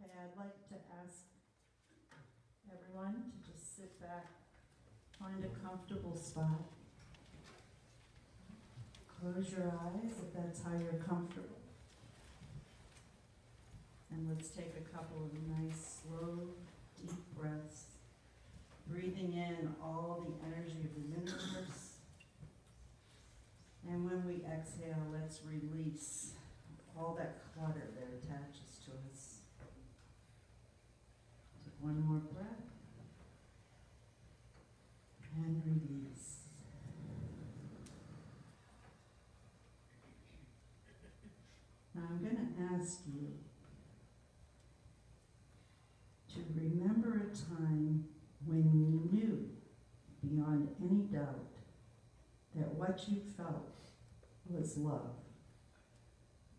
Okay, I'd like to ask everyone to just sit back, find a comfortable spot. Close your eyes if that's how you're comfortable. And let's take a couple of nice, slow, deep breaths, breathing in all the energy of the universe. And when we exhale, let's release all that clutter that attaches to us. Take one more breath. And release. Now I'm going to ask you to remember a time when you knew beyond any doubt that what you felt was love.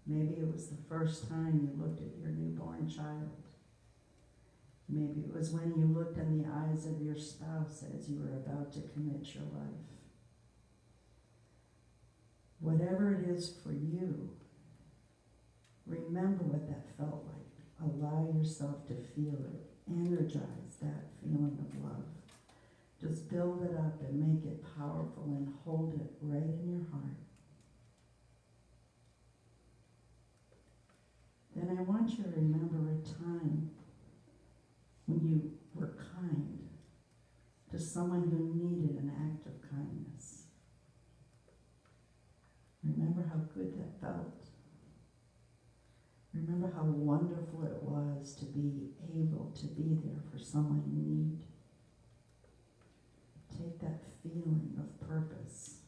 Maybe it was the first time you looked at your newborn child. Maybe it was when you looked in the eyes of your spouse as you were about to commit your life. Whatever it is for you, remember what that felt like. Allow yourself to feel it. Energize that feeling of love. Just build it up and make it powerful and hold it right in your heart. Then I want you to remember a time when you were kind to someone who needed an act of kindness. Remember how good that felt. Remember how wonderful it was to be able to be there for someone in need. Take that feeling of purpose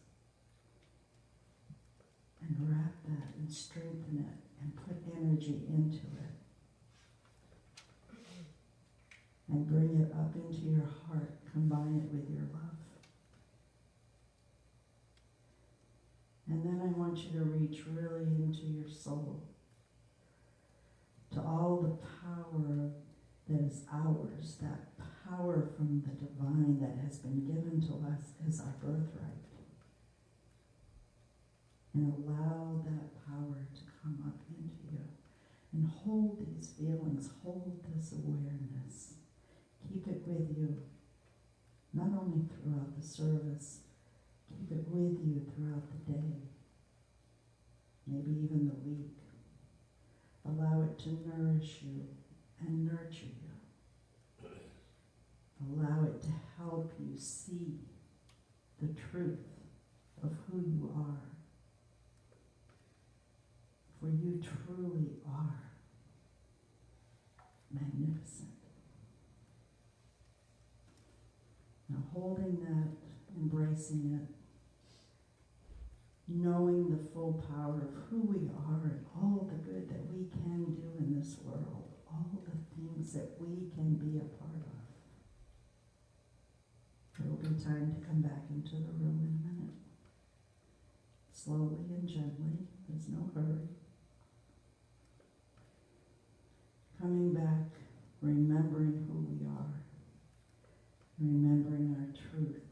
and wrap that and strengthen it and put energy into it. And bring it up into your heart. Combine it with your love. And then I want you to reach really into your soul. To all the power that is ours, that power from the divine that has been given to us as our birthright. And allow that power to come up into you. And hold these feelings, hold this awareness. Keep it with you, not only throughout the service, keep it with you throughout the day, maybe even the week. Allow it to nourish you and nurture you. Allow it to help you see the truth of who you are. For you truly are magnificent. Now holding that, embracing it, knowing the full power of who we are and all the good that we can do in this world, all the things that we can be a part of. There will be time to come back into the room in a minute. Slowly and gently, there's no hurry. Coming back, remembering who we are, remembering our truth,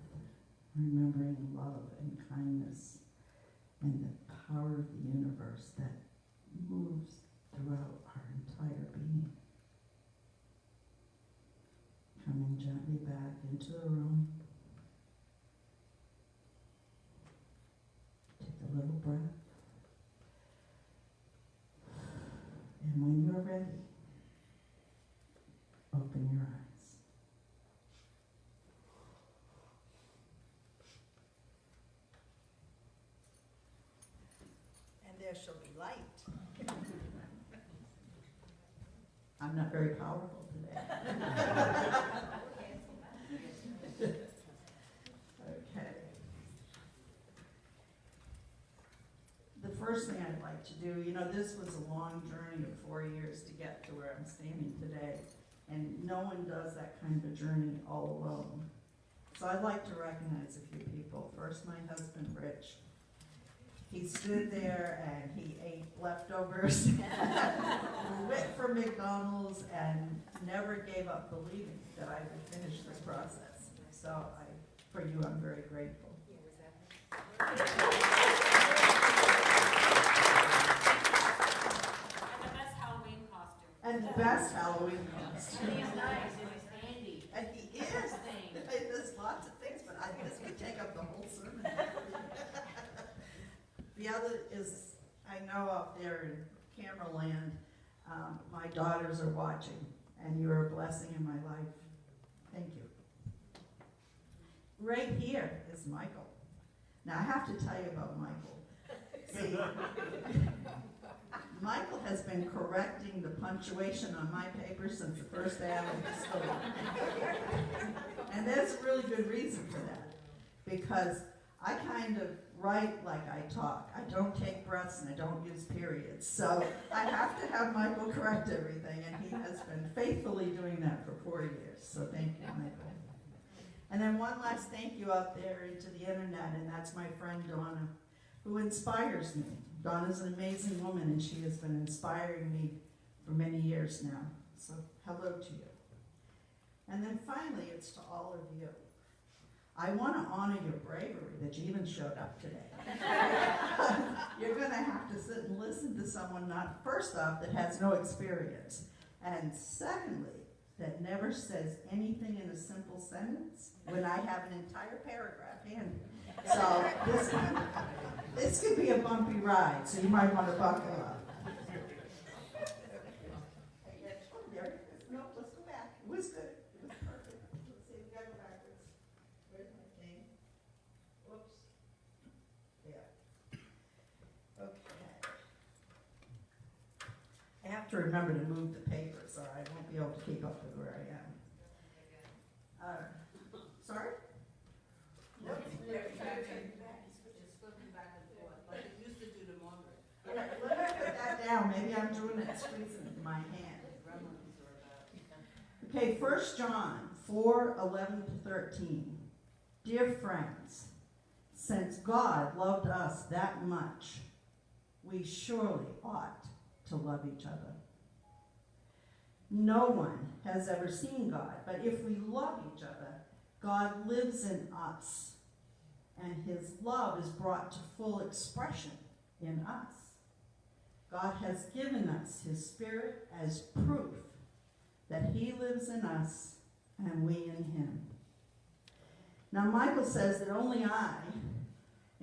remembering love and kindness, and the power of the universe that moves throughout our entire being. Coming gently back into the room. Take a little breath. And when you're ready, open your eyes. There shall be light. I'm not very powerful today. Okay. The first thing I'd like to do, this was a long journey of 4 years to get to where I'm standing today, and no one does that kind of a journey all alone. So I'd like to recognize a few people. First, my husband, Rich. He stood there and he ate leftovers from McDonald's and never gave up believing that I would finish this process. So for you, I'm very grateful. And the best Halloween costume. And the best Halloween costume. And he's nice and he's handy. And he is. There's lots of things, but this could take up the whole sermon. The other is, I know out there in camera land, my daughters are watching, and you're a blessing in my life. Thank you. Right here is Michael. Now, I have to tell you about Michael. See, Michael has been correcting the punctuation on my paper since the first day I went to school. And there's a really good reason for that, because I kind of write like I talk. I don't take breaths and I don't use periods. So I have to have Michael correct everything, and he has been faithfully doing that for 4 years. So thank you, Michael. And then one last thank you out there into the internet, and that's my friend Donna, who inspires me. Donna's an amazing woman, and she has been inspiring me for many years now. So hello to you. And then finally, it's to all of you. I want to honor your bravery that you even showed up today. You're going to have to sit and listen to someone, not first off, that has no experience, and secondly, that never says anything in a simple sentence when I have an entire paragraph handy. So this could be a bumpy ride, so you might want to buckle up. No, let's go back. It was good. It was perfect. Let's see, we got to go backwards. Where's my thing? Whoops. Yeah. Okay. I have to remember to move the papers, or I won't be able to keep up with where I am. Sorry? Nope. He's flipping back and forth, like it used to do to Margaret. All right, let me put that down. Maybe I'm doing it, squeezing it in my hand. Okay, 1 John 4:11-13. Dear friends, since God loved us that much, we surely ought to love each other. No one has ever seen God, but if we love each other, God lives in us, and his love is brought to full expression in us. God has given us his Spirit as proof that he lives in us and we in him. Now, Michael says that only I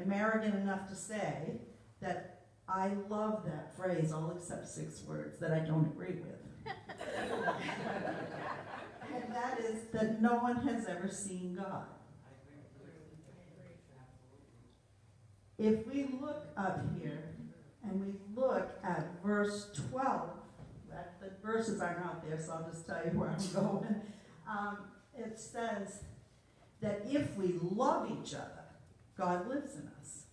am arrogant enough to say that I love that phrase, all except 6 words that I don't agree with. And that is that no one has ever seen God. If we look up here and we look at verse 12, the verses aren't out there, so I'll just tell you where I'm going. It says that if we love each other, God lives in us.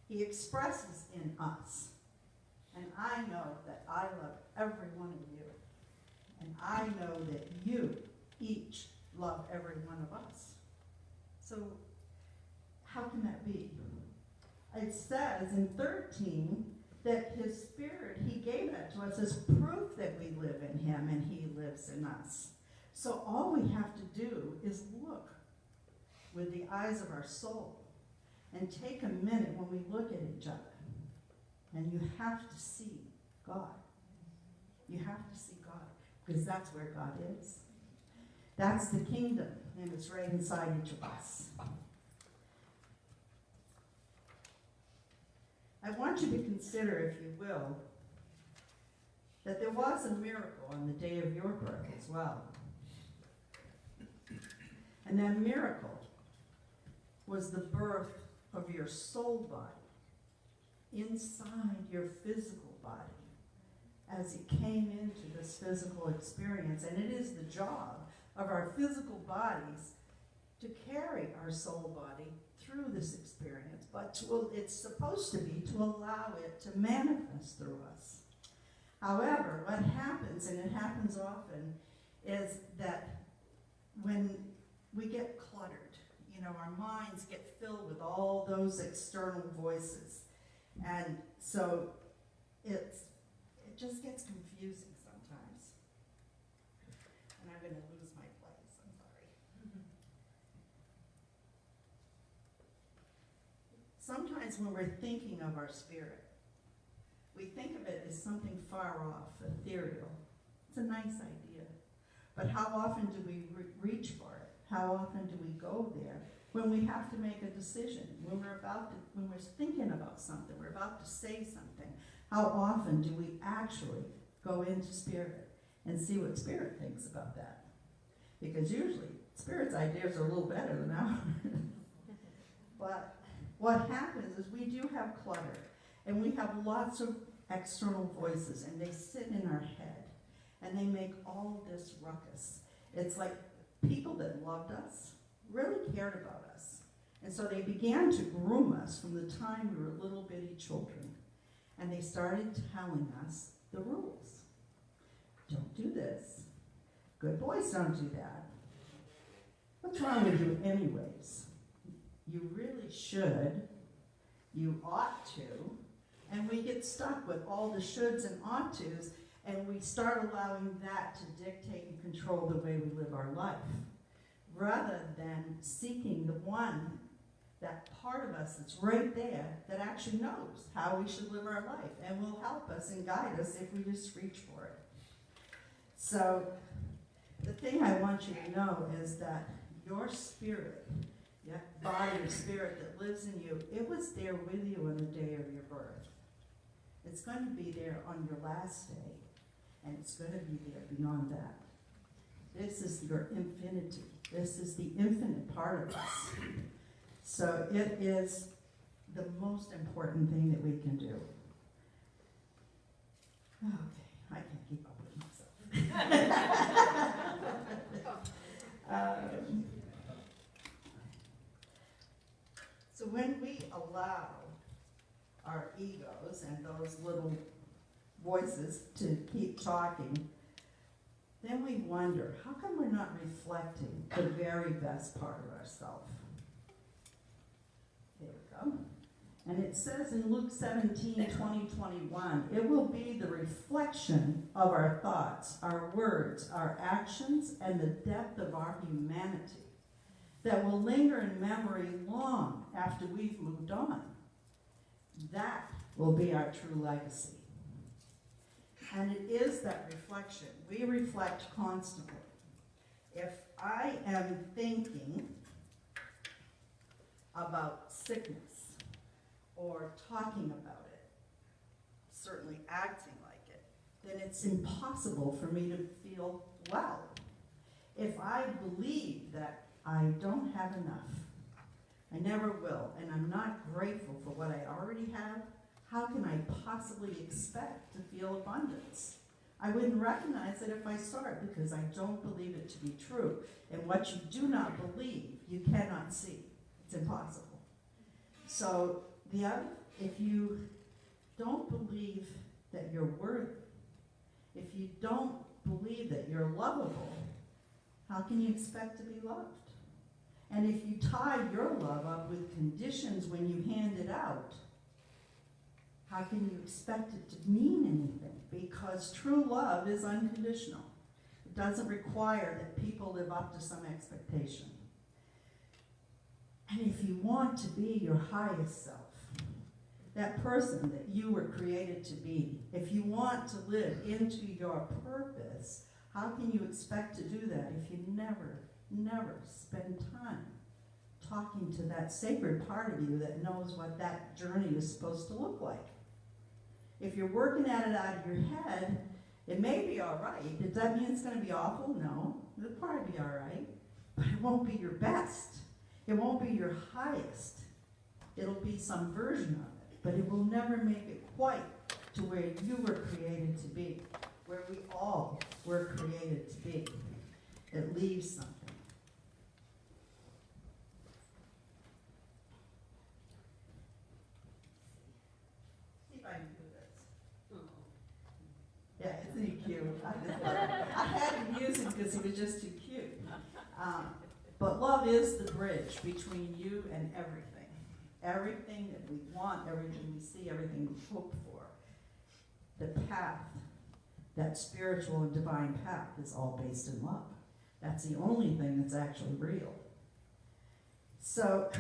He expresses in us. And I know that I love every one of you. And I know that you each love every one of us. So how can that be? It says in 13 that his Spirit, he gave that to us as proof that we live in him and he lives in us. So all we have to do is look with the eyes of our soul and take a minute when we look at each other. And you have to see God. You have to see God, because that's where God is. That's the kingdom, and it's right inside each of us. I want you to consider, if you will, that there was a miracle on the day of your birth as well. And that miracle was the birth of your soul body inside your physical body as it came into this physical experience. And it is the job of our physical bodies to carry our soul body through this experience, but it's supposed to be to allow it to manifest through us. However, what happens, and it happens often, is that when we get cluttered, our minds get filled with all those external voices. And so it just gets confusing sometimes. And I'm going to lose my place, I'm sorry. Sometimes when we're thinking of our spirit, we think of it as something far off, ethereal. It's a nice idea. But how often do we reach for it? How often do we go there when we have to make a decision, when we're thinking about something, we're about to say something? How often do we actually go into Spirit and see what Spirit thinks about that? Because usually Spirit's ideas are a little better than ours. But what happens is we do have clutter, and we have lots of external voices, and they sit in our head, and they make all this ruckus. It's like people that loved us really cared about us. And so they began to groom us from the time we were little bitty children. And they started telling us the rules. Don't do this. Good boys don't do that. What's wrong with you anyways? You really should. You ought to. And we get stuck with all the shoulds and ought tos, and we start allowing that to dictate and control the way we live our life, rather than seeking the one, that part of us that's right there, that actually knows how we should live our life and will help us and guide us if we just reach for it. So the thing I want you to know is that your spirit, your body or spirit that lives in you, it was there with you on the day of your birth. It's going to be there on your last day, and it's going to be there beyond that. This is your infinity. This is the infinite part of us. So it is the most important thing that we can do. Okay, I can't keep up with myself. So when we allow our egos and those little voices to keep talking, then we wonder, how come we're not reflecting the very best part of ourselves? There we go. And it says in Luke 17, 20, 21, it will be the reflection of our thoughts, our words, our actions, and the depth of our humanity that will linger in memory long after we've moved on. That will be our true legacy. And it is that reflection. We reflect constantly. If I am thinking about sickness or talking about it, certainly acting like it, then it's impossible for me to feel well. If I believe that I don't have enough, I never will, and I'm not grateful for what I already have, how can I possibly expect to feel abundance? I wouldn't recognize it if I saw it because I don't believe it to be true. And what you do not believe, you cannot see. It's impossible. So if you don't believe that you're worthy, if you don't believe that you're lovable, how can you expect to be loved? And if you tie your love up with conditions when you hand it out, how can you expect it to mean anything? Because true love is unconditional. It doesn't require that people live up to some expectation. And if you want to be your highest self, that person that you were created to be, if you want to live into your purpose, how can you expect to do that if you never spend time talking to that sacred part of you that knows what that journey is supposed to look like? If you're working at it out of your head, it may be all right. Does that mean it's going to be awful? No. It'll probably be all right. But it won't be your best. It won't be your highest. It'll be some version of it. But it will never make it quite to where you were created to be, where we all were created to be. It leaves something. See if I can do this. Yeah, isn't he cute? I had to use him because he was just too cute. But love is the bridge between you and everything. Everything that we want, everything we see, everything we hope for. The path, that spiritual and divine path, is all based in love. That's the only thing that's actually real. So,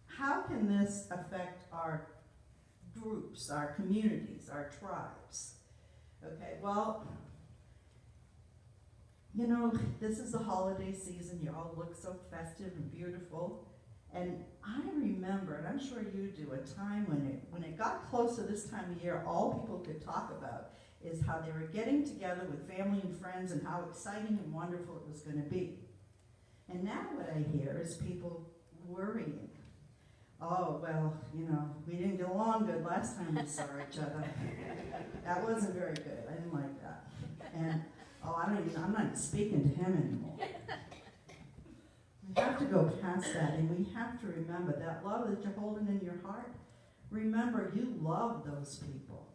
how can this affect our groups, our communities, our tribes. Okay, well, you know, this is the holiday season. You all look so festive and beautiful. And I remember, and I'm sure you do, a time when it got close to this time of year, all people could talk about is how they were getting together with family and friends and how exciting and wonderful it was going to be. And now what I hear is people worrying. Oh, well, you know, we didn't get along good last time we saw each other. That wasn't very good. I didn't like that. And, I'm not even speaking to him anymore. We have to go past that, and we have to remember that love that you're holding in your heart. Remember, you love those people.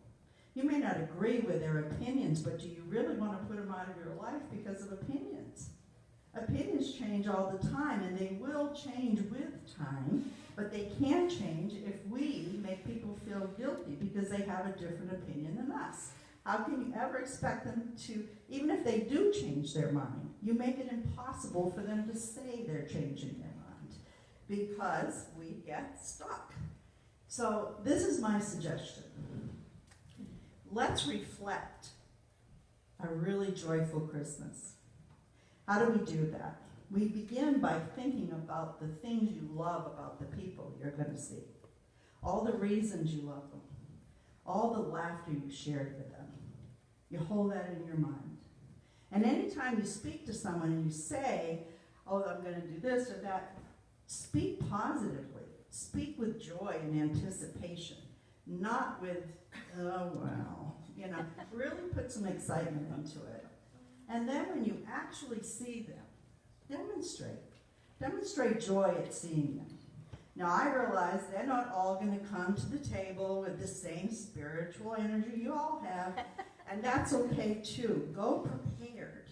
You may not agree with their opinions, but do you really want to put them out of your life because of opinions? Opinions change all the time, and they will change with time, but they can change if we make people feel guilty because they have a different opinion than us. How can you ever expect them to, even if they do change their mind, you make it impossible for them to say they're changing their mind because we get stuck. So this is my suggestion. Let's reflect a really joyful Christmas. How do we do that? We begin by thinking about the things you love about the people you're going to see. All the reasons you love them. All the laughter you shared with them. You hold that in your mind. And anytime you speak to someone and you say, oh, I'm going to do this or that, speak positively. Speak with joy and anticipation. Not with, oh, well, you know, really put some excitement into it. And then when you actually see them, demonstrate joy at seeing them. Now I realize they're not all going to come to the table with the same spiritual energy you all have, and that's okay too. Go prepared.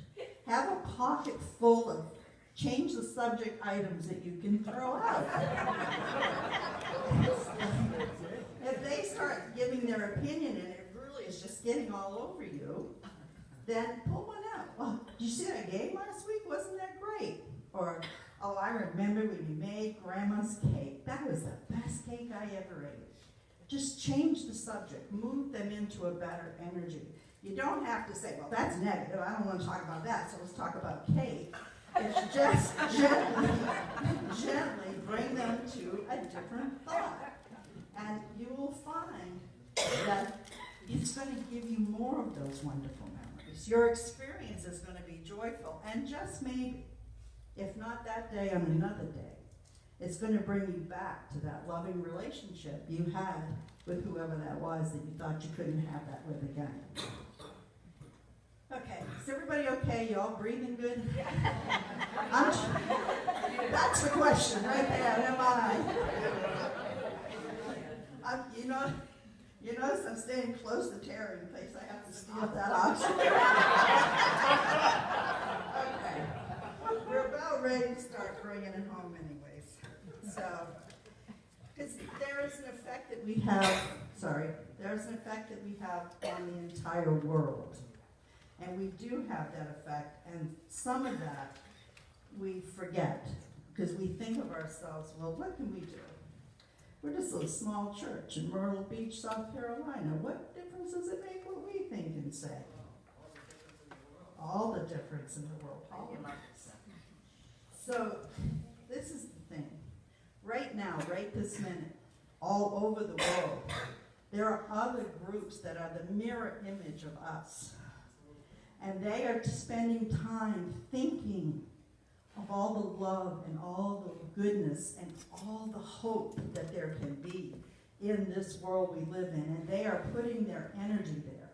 Have a pocket full of change the subject items that you can throw out. If they start giving their opinion and it really is just getting all over you, then pull one out. Well, did you see that game last week? Wasn't that great? Or, oh, I remember when you made Grandma's cake. That was the best cake I ever ate. Just change the subject. Move them into a better energy. You don't have to say, well, that's negative. I don't want to talk about that, so let's talk about cake. It's just gently bring them to a different thought. And you will find that it's going to give you more of those wonderful memories. Your experience is going to be joyful, and just maybe, if not that day, on another day, it's going to bring you back to that loving relationship you had with whoever that was that you thought you couldn't have that with again. Okay, is everybody okay? You all breathing good? That's the question right there, am I? You notice I'm staying close to Terry in case I have to steal that option. Okay, we're about ready to start bringing it home anyways. So, because there is an effect that we have, there's an effect that we have on the entire world. And we do have that effect, and some of that we forget because we think of ourselves, well, what can we do? We're just a small church in Myrtle Beach, South Carolina. What difference does it make what we think and say? All the difference in the world. So this is the thing. Right now, right this minute, all over the world, there are other groups that are the mirror image of us. And they are spending time thinking of all the love and all the goodness and all the hope that there can be in this world we live in. And they are putting their energy there.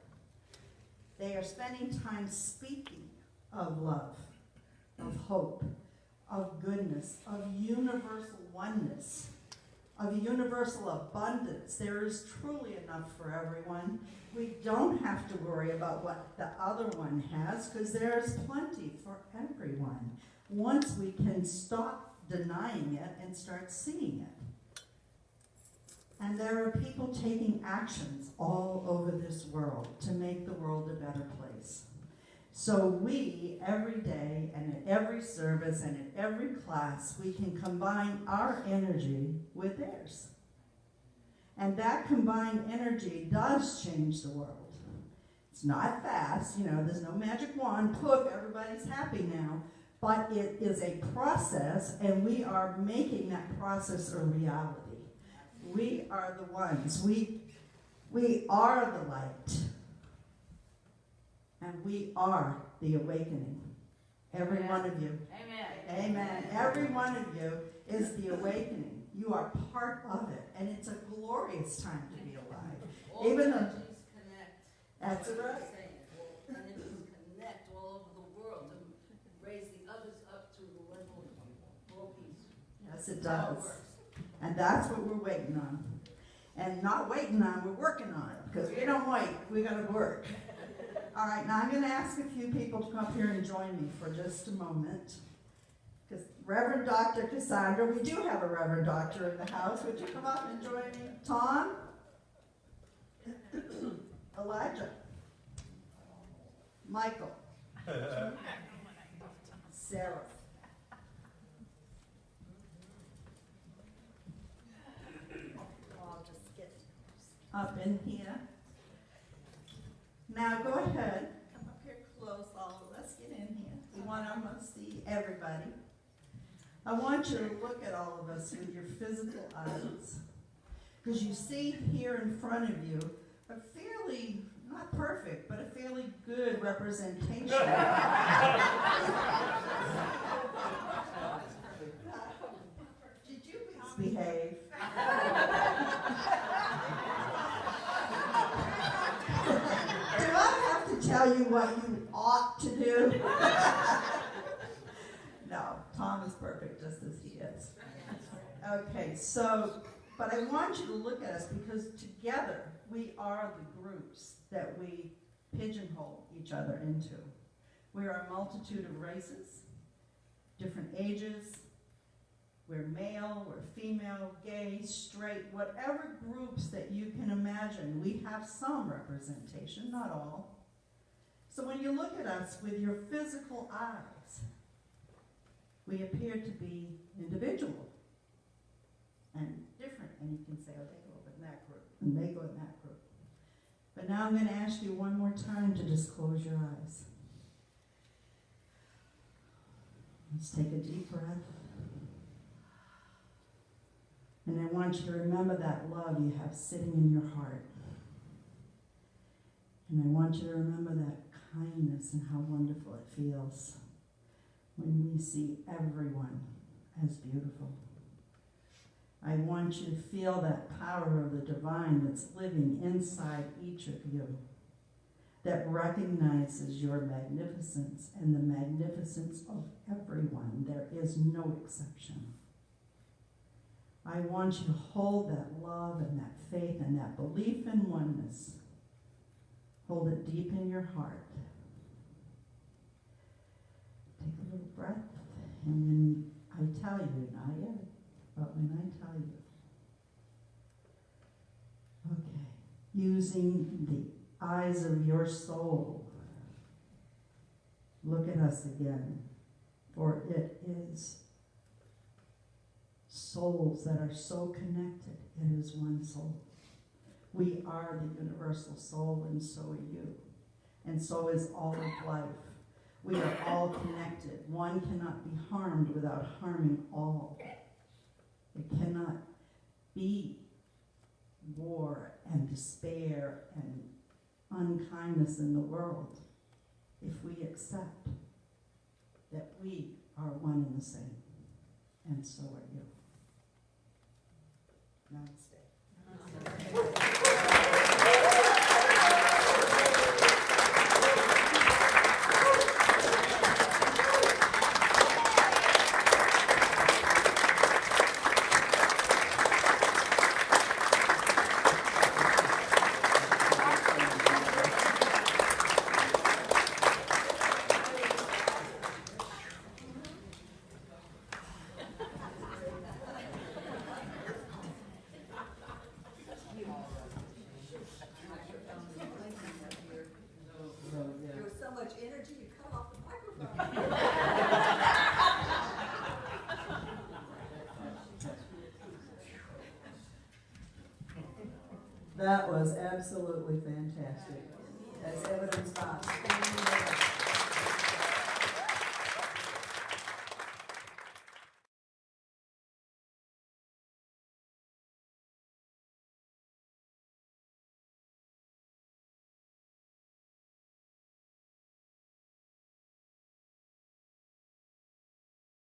They are spending time speaking of love, of hope, of goodness, of universal oneness, of universal abundance. There is truly enough for everyone. We don't have to worry about what the other one has because there's plenty for everyone once we can stop denying it and start seeing it. And there are people taking actions all over this world to make the world a better place. So we, every day and at every service and at every class, we can combine our energy with theirs. And that combined energy does change the world. It's not fast, there's no magic wand, poof, everybody's happy now. But it is a process, and we are making that process a reality. We are the ones. We are the light. And we are the awakening. Every one of you. Amen. Amen. Every one of you is the awakening. You are part of it. And it's a glorious time to be alive. All Even though energies connect. that's what right. you're saying. All energies connect all over the world to raise the others up to the level of world peace. Yes, it That's how does. works. And that's what we're waiting on. And not waiting on, we're working on it. Because we don't wait, we gotta work. All right, now I'm gonna ask a few people to come up here and join me for just a moment. Because Reverend Dr. Cassandra, we do have a Reverend Doctor in the house. Would you come up and join me? Tom? Elijah? Michael? Sarah? I'll just get up in here. Now go ahead, come up here close, all of us, get in here. We want to almost see everybody. I want you to look at all of us with your physical eyes. Because you see here in front of you a fairly, not perfect, but a fairly good representation. Did you misbehave? Do I have to tell you what you ought to do? No, Tom is perfect just as he is. Okay, so, but I want you to look at us because together we are the groups that we pigeonhole each other into. We are a multitude of races, different ages. We're male, we're female, gay, straight, whatever groups that you can imagine. We have some representation, not all. So when you look at us with your physical eyes, we appear to be individual and different. And you can say, oh, they go in that group, and they go in that group. But now I'm going to ask you one more time to just close your eyes. Let's take a deep breath. And I want you to remember that love you have sitting in your heart. And I want you to remember that kindness and how wonderful it feels when we see everyone as beautiful. I want you to feel that power of the divine that's living inside each of you, that recognizes your magnificence and the magnificence of everyone. There is no exception. I want you to hold that love and that faith and that belief in oneness. Hold it deep in your heart. Take a little breath, and when I tell you, not yet, but when I tell you, okay, using the eyes of your soul, look at us again, for it is souls that are so connected. It is one soul. We are the universal soul, and so are you. And so is all of life. We are all connected. One cannot be harmed without harming all. It cannot be war and despair and unkindness in the world if we accept that we are one and the same. And so are you. Namaste. There was so much energy, you cut off the microphone. That was absolutely fantastic, as evidenced by.